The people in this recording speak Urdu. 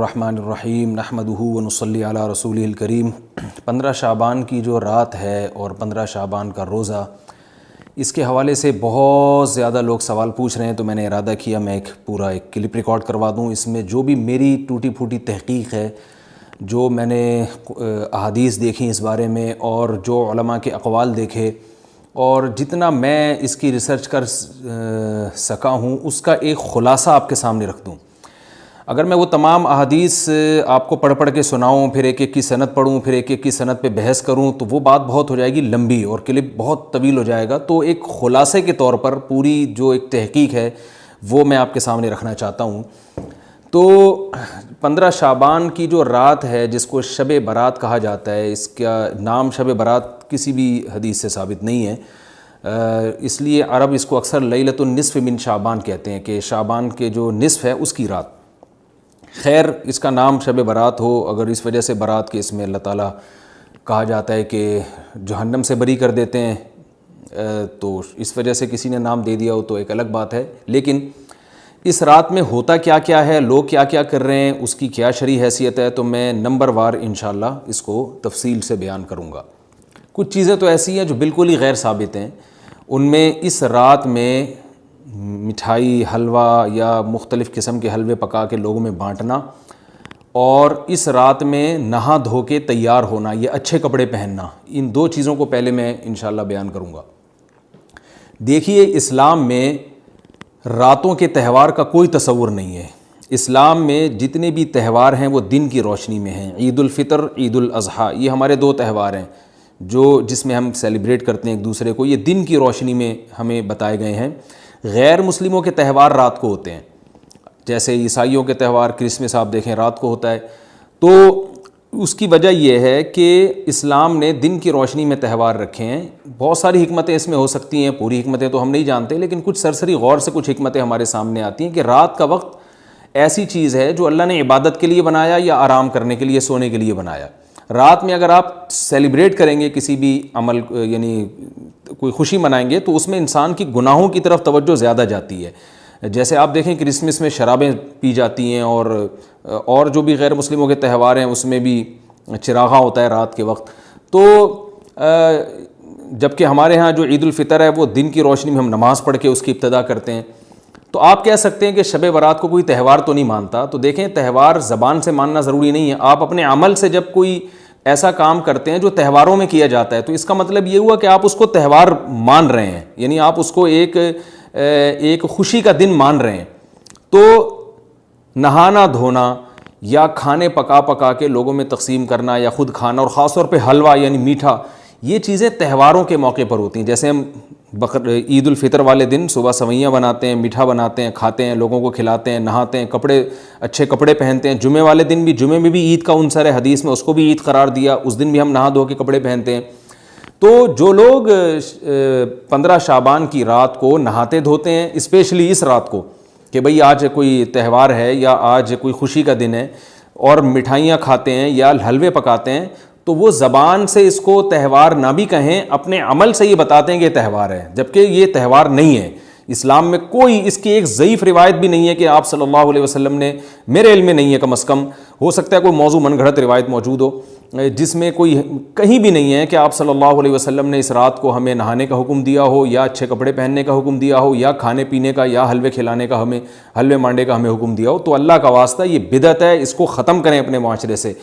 الرحمن الرحیم نحمدہ ونصلی علی رسولہ الکریم۔ 15 شعبان کی جو رات ہے اور 15 شعبان کا روزہ، اس کے حوالے سے بہت زیادہ لوگ سوال پوچھ رہے ہیں، تو میں نے ارادہ کیا میں ایک کلپ ریکارڈ کروا دوں۔ اس میں جو بھی میری ٹوٹی پھوٹی تحقیق ہے، جو میں نے احادیث دیکھی اس بارے میں اور جو علماء کے اقوال دیکھے اور جتنا میں اس کی ریسرچ کر سکا ہوں، اس کا ایک خلاصہ آپ کے سامنے رکھ دوں۔ اگر میں وہ تمام احادیث آپ کو پڑھ کے سناؤں، پھر ایک ایک کی سند پڑھوں، پھر ایک ایک کی سند پہ بحث کروں، تو وہ بات بہت ہو جائے گی لمبی اور کلپ بہت طویل ہو جائے گا۔ تو ایک خلاصے کے طور پر پوری جو ایک تحقیق ہے وہ میں آپ کے سامنے رکھنا چاہتا ہوں۔ تو 15 شعبان کی جو رات ہے، جس کو شب برات کہا جاتا ہے، اس کا نام شب برات کسی بھی حدیث سے ثابت نہیں ہے، اس لیے عرب اس کو اکثر لیلۃ النصف من شعبان کہتے ہیں کہ شعبان کے جو نصف ہے اس کی رات۔ خیر، اس کا نام شب برات ہو، اگر اس وجہ سے برات کے اس میں اللہ تعالیٰ کہا جاتا ہے کہ جہنم سے بری کر دیتے ہیں، تو اس وجہ سے کسی نے نام دے دیا ہو تو ایک الگ بات ہے۔ لیکن اس رات میں ہوتا کیا کیا ہے، لوگ کیا کیا کر رہے ہیں، اس کی کیا شرعی حیثیت ہے، تو میں نمبر وار انشاءاللہ اس کو تفصیل سے بیان کروں گا۔ کچھ چیزیں تو ایسی ہیں جو بالکل ہی غیر ثابت ہیں۔ ان میں اس رات میں مٹھائی، حلوہ یا مختلف قسم کے حلوے پکا کے لوگوں میں بانٹنا، اور اس رات میں نہا دھو کے تیار ہونا، یہ اچھے کپڑے پہننا، ان دو چیزوں کو پہلے میں انشاءاللہ بیان کروں گا۔ دیکھیے، اسلام میں راتوں کے تہوار کا کوئی تصور نہیں ہے۔ اسلام میں جتنے بھی تہوار ہیں وہ دن کی روشنی میں ہیں۔ عید الفطر، عید الاضحیٰ، یہ ہمارے دو تہوار ہیں جس میں ہم سیلیبریٹ کرتے ہیں ایک دوسرے کو، یہ دن کی روشنی میں ہمیں بتائے گئے ہیں۔ غیر مسلموں کے تہوار رات کو ہوتے ہیں، جیسے عیسائیوں کے تہوار کرسمس آپ دیکھیں رات کو ہوتا ہے۔ تو اس کی وجہ یہ ہے کہ اسلام نے دن کی روشنی میں تہوار رکھے ہیں۔ بہت ساری حکمتیں اس میں ہو سکتی ہیں، پوری حکمتیں تو ہم نہیں جانتے، لیکن کچھ سرسری غور سے کچھ حکمتیں ہمارے سامنے آتی ہیں کہ رات کا وقت ایسی چیز ہے جو اللہ نے عبادت کے لیے بنایا یا آرام کرنے کے لیے، سونے کے لیے بنایا۔ رات میں اگر آپ سیلیبریٹ کریں گے کسی بھی عمل، یعنی کوئی خوشی منائیں گے، تو اس میں انسان کی گناہوں کی طرف توجہ زیادہ جاتی ہے۔ جیسے آپ دیکھیں کرسمس میں شرابیں پی جاتی ہیں، اور جو بھی غیر مسلموں کے تہوار ہیں اس میں بھی چراغاں ہوتا ہے رات کے وقت۔ تو جبکہ ہمارے ہاں جو عید الفطر ہے وہ دن کی روشنی میں ہم نماز پڑھ کے اس کی ابتدا کرتے ہیں۔ تو آپ کہہ سکتے ہیں کہ شب برات کو کوئی تہوار تو نہیں مانتا، تو دیکھیں تہوار زبان سے ماننا ضروری نہیں ہے۔ آپ اپنے عمل سے جب کوئی ایسا کام کرتے ہیں جو تہواروں میں کیا جاتا ہے، تو اس کا مطلب یہ ہوا کہ آپ اس کو تہوار مان رہے ہیں، یعنی آپ اس کو ایک خوشی کا دن مان رہے ہیں۔ تو نہانا دھونا یا کھانے پکا کے لوگوں میں تقسیم کرنا یا خود کھانا، اور خاص طور پہ حلوہ یعنی میٹھا، یہ چیزیں تہواروں کے موقع پر ہوتی ہیں۔ جیسے ہم عید الفطر والے دن صبح سوئیاں بناتے ہیں، میٹھا بناتے ہیں، کھاتے ہیں، لوگوں کو کھلاتے ہیں، نہاتے ہیں، اچھے کپڑے پہنتے ہیں۔ جمعے والے دن بھی، جمعے میں بھی عید کا عنصر ہے حدیث میں، اس کو بھی عید قرار دیا، اس دن بھی ہم نہا دھو کے کپڑے پہنتے ہیں۔ تو جو لوگ 15 شعبان کی رات کو نہاتے دھوتے ہیں، اسپیشلی اس رات کو کہ بھئی آج کوئی تہوار ہے یا آج کوئی خوشی کا دن ہے، اور مٹھائیاں کھاتے ہیں یا حلوے پکاتے ہیں، تو وہ زبان سے اس کو تہوار نہ بھی کہیں، اپنے عمل سے یہ بتاتے ہیں کہ یہ تہوار ہے، جبکہ یہ تہوار نہیں ہے۔ اسلام میں کوئی اس کی ایک ضعیف روایت بھی نہیں ہے کہ آپ صلی اللہ علیہ وسلم نے، میرے علم میں نہیں ہے کم از کم، ہو سکتا ہے کوئی موضوع من گھڑت روایت موجود ہو جس میں کوئی کہیں بھی نہیں ہے کہ آپ صلی اللہ علیہ وسلم نے اس رات کو ہمیں نہانے کا حکم دیا ہو، یا اچھے کپڑے پہننے کا حکم دیا ہو، یا کھانے پینے کا یا حلوے کھلانے کا، حلوے مانڈے کا ہمیں حکم دیا ہو۔ تو اللہ کا واسطہ یہ بدعت ہے، اس کو ختم کریں اپنے معاشرے سے۔